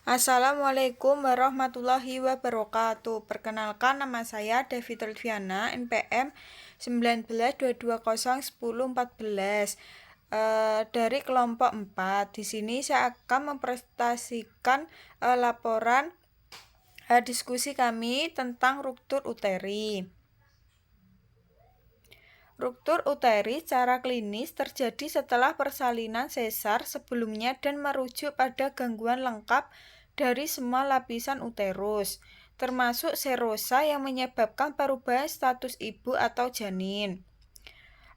Assalamualaikum warahmatullahi wabarakatuh. Perkenalkan, nama saya Devi Tulviana, NPM 1922011014 dari kelompok 4. Di sini saya akan mempresentasikan laporan diskusi kami tentang ruptur uteri. Ruptur uteri secara klinis terjadi setelah persalinan sesar sebelumnya dan merujuk pada gangguan lengkap dari semua lapisan uterus, termasuk serosa yang menyebabkan perubahan status ibu atau janin.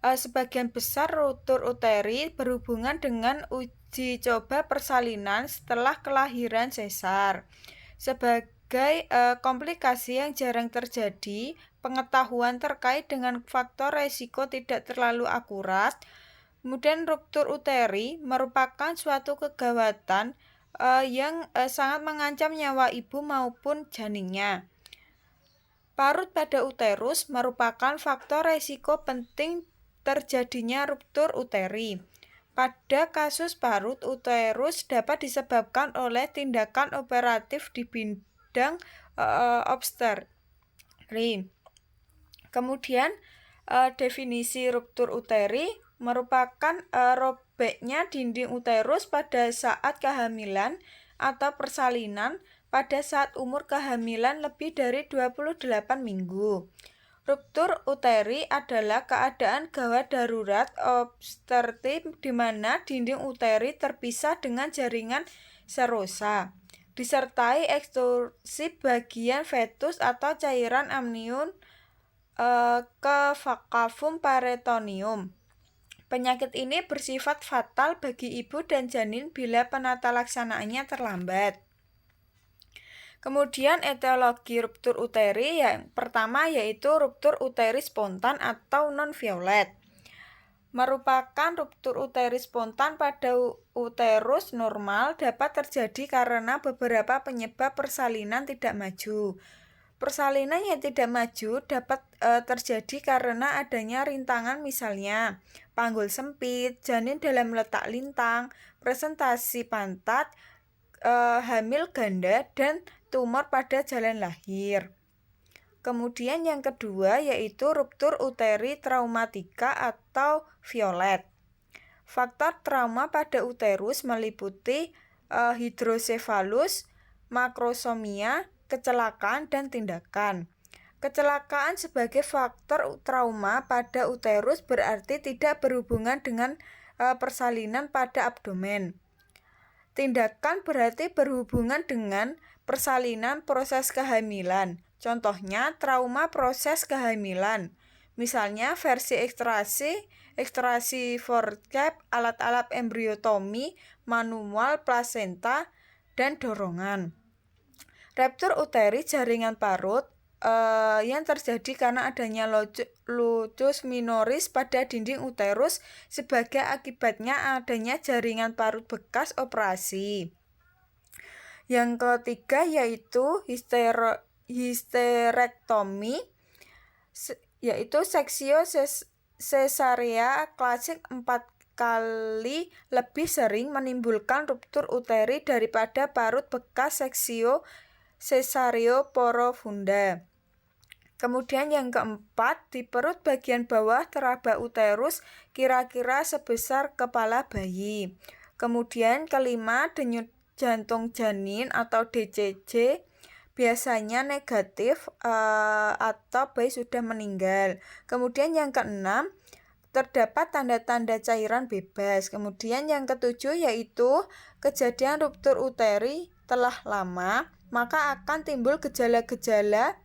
Sebagian besar ruptur uteri berhubungan dengan uji coba persalinan setelah kelahiran sesar. Sebagai komplikasi yang jarang terjadi, pengetahuan terkait dengan faktor resiko tidak terlalu akurat. Kemudian ruptur uteri merupakan suatu kegawatan yang sangat mengancam nyawa ibu maupun janinnya. Parut pada uterus merupakan faktor resiko penting terjadinya ruptur uteri. Pada kasus parut uterus dapat disebabkan oleh tindakan operatif di bidang obstetri. Kemudian definisi ruptur uteri merupakan robeknya dinding uterus pada saat kehamilan atau persalinan pada saat umur kehamilan lebih dari 28 minggu. Ruptur uteri adalah keadaan gawat darurat obstetri di mana dinding uteri terpisah dengan jaringan serosa, disertai ekstrusi bagian fetus atau cairan amnion ke kavum peritoneum. Penyakit ini bersifat fatal bagi ibu dan janin bila penata laksanaannya terlambat. Kemudian etiologi ruptur uteri yang pertama yaitu ruptur uteri spontan atau non-violet. Merupakan ruptur uteri spontan pada uterus normal dapat terjadi karena beberapa penyebab persalinan tidak maju. Persalinan yang tidak maju dapat terjadi karena adanya rintangan, misalnya panggul sempit, janin dalam letak lintang, presentasi pantat, hamil ganda, dan tumor pada jalan lahir. Kemudian yang kedua yaitu ruptur uteri traumatika atau violet. Faktor trauma pada uterus meliputi hidrosefalus, makrosomia, kecelakaan, dan tindakan. Kecelakaan sebagai faktor trauma pada uterus berarti tidak berhubungan dengan persalinan pada abdomen. Tindakan berarti berhubungan dengan persalinan proses kehamilan. Contohnya trauma proses kehamilan. Misalnya versi ekstrasi forceps, alat-alat embriotomi, manual, plasenta, dan dorongan. Ruptur uteri jaringan parut yang terjadi karena adanya lucus minoris pada dinding uterus sebagai akibatnya adanya jaringan parut bekas operasi. Yang ketiga yaitu histerektomi, yaitu seksio cesarea klasik 4 kali lebih sering menimbulkan ruptur uteri daripada parut bekas seksio cesareo profunda. Kemudian yang keempat, di perut bagian bawah teraba uterus kira-kira sebesar kepala bayi. Kemudian kelima, denyut jantung janin atau DCJ biasanya negatif atau bayi sudah meninggal. Kemudian yang keenam, terdapat tanda-tanda cairan bebas. Kemudian yang ketujuh yaitu kejadian ruptur uteri telah lama, maka akan timbul gejala-gejala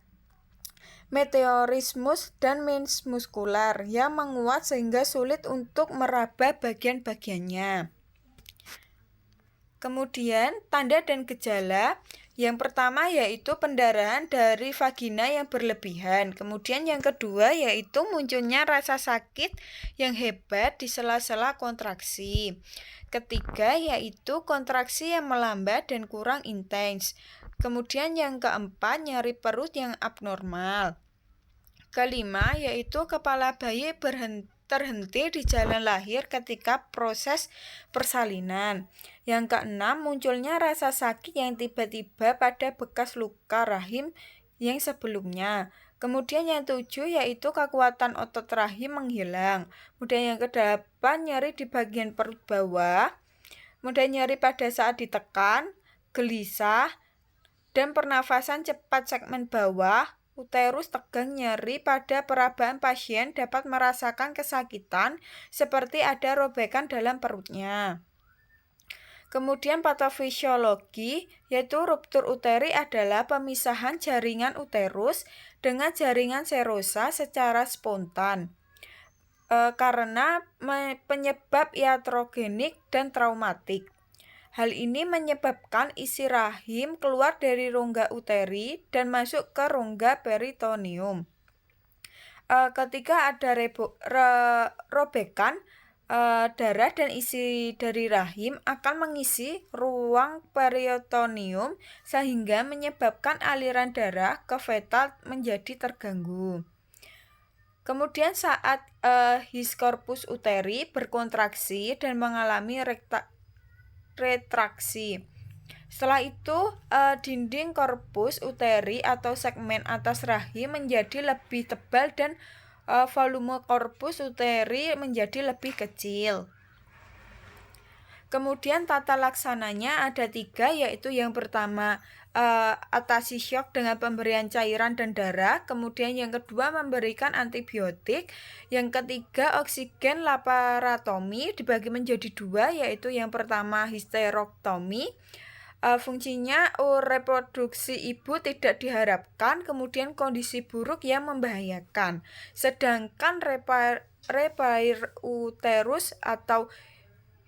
meteorismus dan mens muskular yang menguat sehingga sulit untuk meraba bagian-bagiannya. Kemudian tanda dan gejala yang pertama yaitu pendarahan dari vagina yang berlebihan. Kemudian yang kedua yaitu munculnya rasa sakit yang hebat di sela-sela kontraksi. Ketiga yaitu kontraksi yang melambat dan kurang intens. Kemudian yang keempat nyeri perut yang abnormal. Kelima yaitu kepala bayi berhenti terhenti di jalan lahir ketika proses persalinan. Yang keenam, munculnya rasa sakit yang tiba-tiba pada bekas luka rahim yang sebelumnya. Kemudian yang tujuh yaitu kekuatan otot rahim menghilang. Kemudian yang kedelapan, nyeri di bagian perut bawah. Kemudian nyeri pada saat ditekan, gelisah, dan pernafasan cepat segmen bawah. Uterus tegang, nyeri pada perabaan pasien dapat merasakan kesakitan seperti ada robekan dalam perutnya. Kemudian patofisiologi yaitu ruptur uteri adalah pemisahan jaringan uterus dengan jaringan serosa secara spontan karena penyebab iatrogenik dan traumatik. Hal ini menyebabkan isi rahim keluar dari rongga uteri dan masuk ke rongga peritoneum. Ketika ada robekan, darah dan isi dari rahim akan mengisi ruang peritoneum sehingga menyebabkan aliran darah ke fetal menjadi terganggu. Kemudian saat his corpus uteri berkontraksi dan mengalami retraksi. Setelah itu dinding korpus uteri atau segmen atas rahim menjadi lebih tebal dan volume korpus uteri menjadi lebih kecil. Kemudian tata laksananya ada 3, yaitu yang pertama atasi shock dengan pemberian cairan dan darah, kemudian yang kedua memberikan antibiotik, yang ketiga oksigen laparotomi dibagi menjadi 2, yaitu yang pertama histerektomi. Fungsinya reproduksi ibu tidak diharapkan, kemudian kondisi buruk yang membahayakan. Sedangkan repair uterus atau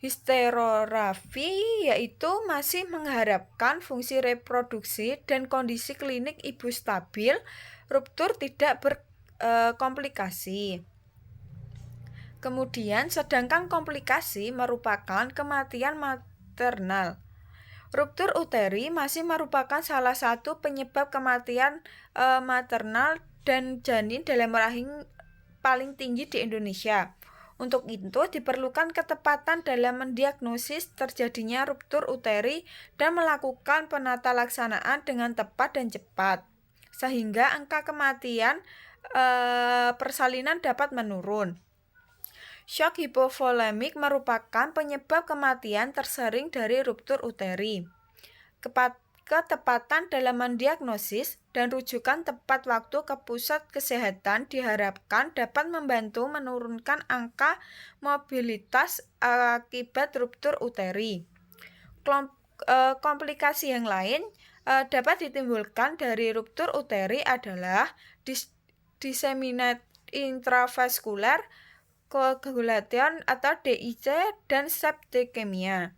histerorafi yaitu masih mengharapkan fungsi reproduksi dan kondisi klinik ibu stabil, ruptur tidak berkomplikasi. Kemudian sedangkan komplikasi merupakan kematian maternal. Ruptur uteri masih merupakan salah satu penyebab kematian maternal dan janin dalam rahim paling tinggi di Indonesia. Untuk itu diperlukan ketepatan dalam mendiagnosis terjadinya ruptur uteri dan melakukan penata laksanaan dengan tepat dan cepat, sehingga angka kematian persalinan dapat menurun. Shock hipovolemik merupakan penyebab kematian tersering dari ruptur uteri. Ketepatan dalam mendiagnosis dan rujukan tepat waktu ke pusat kesehatan diharapkan dapat membantu menurunkan angka mobilitas akibat ruptur uteri. Komplikasi yang lain dapat ditimbulkan dari ruptur uteri adalah disseminate intravascular coagulation atau DIC dan septikemia.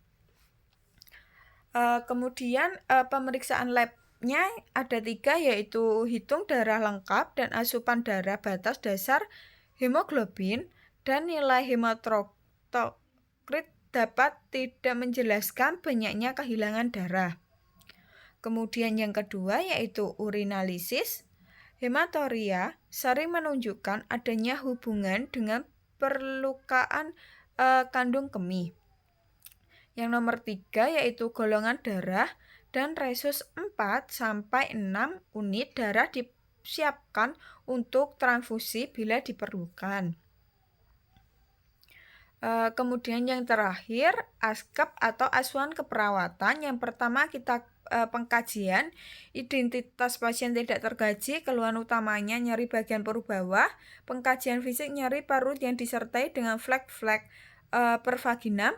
Kemudian pemeriksaan labnya ada 3, yaitu hitung darah lengkap dan asupan darah batas dasar hemoglobin dan nilai hematokrit dapat tidak menjelaskan banyaknya kehilangan darah. Kemudian yang kedua yaitu urinalisis. Hematuria sering menunjukkan adanya hubungan dengan perlukaan kandung kemih. Yang nomor 3 yaitu golongan darah dan resus 4-6 unit darah disiapkan untuk transfusi bila diperlukan. Kemudian yang terakhir ASKEP atau asuhan keperawatan. Yang pertama kita pengkajian identitas pasien tidak tergaji, keluhan utamanya nyeri bagian perut bawah, pengkajian fisik nyeri perut yang disertai dengan flek-flek per vagina,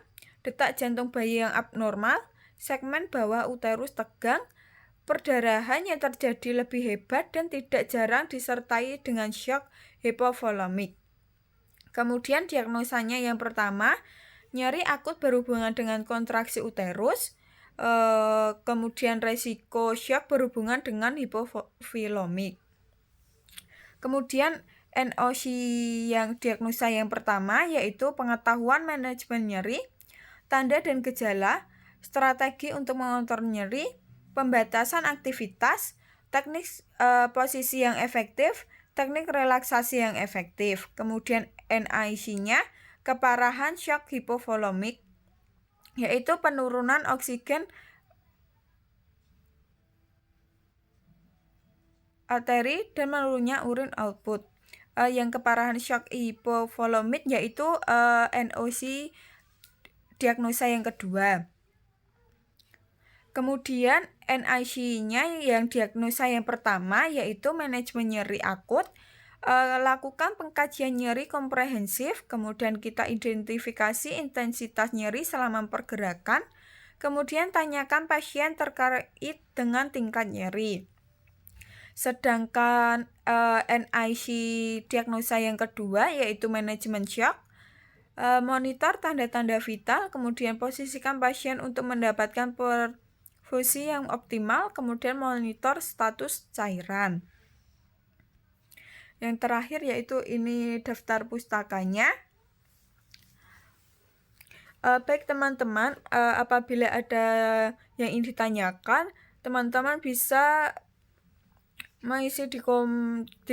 detak jantung bayi yang abnormal, segmen bawah uterus tegang, perdarahan yang terjadi lebih hebat dan tidak jarang disertai dengan shock hipovolemik. Kemudian diagnosanya yang pertama, nyeri akut berhubungan dengan kontraksi uterus, kemudian resiko shock berhubungan dengan hipovolemik. Kemudian NOC yang diagnosa yang pertama yaitu pengetahuan manajemen nyeri, tanda dan gejala, strategi untuk mengontrol nyeri, pembatasan aktivitas, teknik posisi yang efektif, teknik relaksasi yang efektif. Kemudian NIC-nya keparahan shock hipovolemik, yaitu penurunan oksigen arteri dan menurunnya urin output. Yang keparahan shock hipovolemik yaitu NOC diagnosa yang kedua. Kemudian NIC-nya yang diagnosa yang pertama yaitu manajemen nyeri akut. Lakukan pengkajian nyeri komprehensif, kemudian kita identifikasi intensitas nyeri selama pergerakan, kemudian tanyakan pasien terkait dengan tingkat nyeri. Sedangkan NIC diagnosa yang kedua yaitu manajemen shock, monitor tanda-tanda vital, kemudian posisikan pasien untuk mendapatkan perfusi yang optimal, kemudian monitor status cairan. Yang terakhir yaitu ini daftar pustakanya. Baik teman-teman, apabila ada yang ingin ditanyakan, teman-teman bisa mengisi di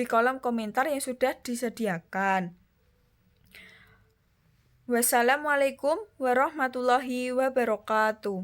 kolom komentar yang sudah disediakan. Wassalamualaikum warahmatullahi wabarakatuh.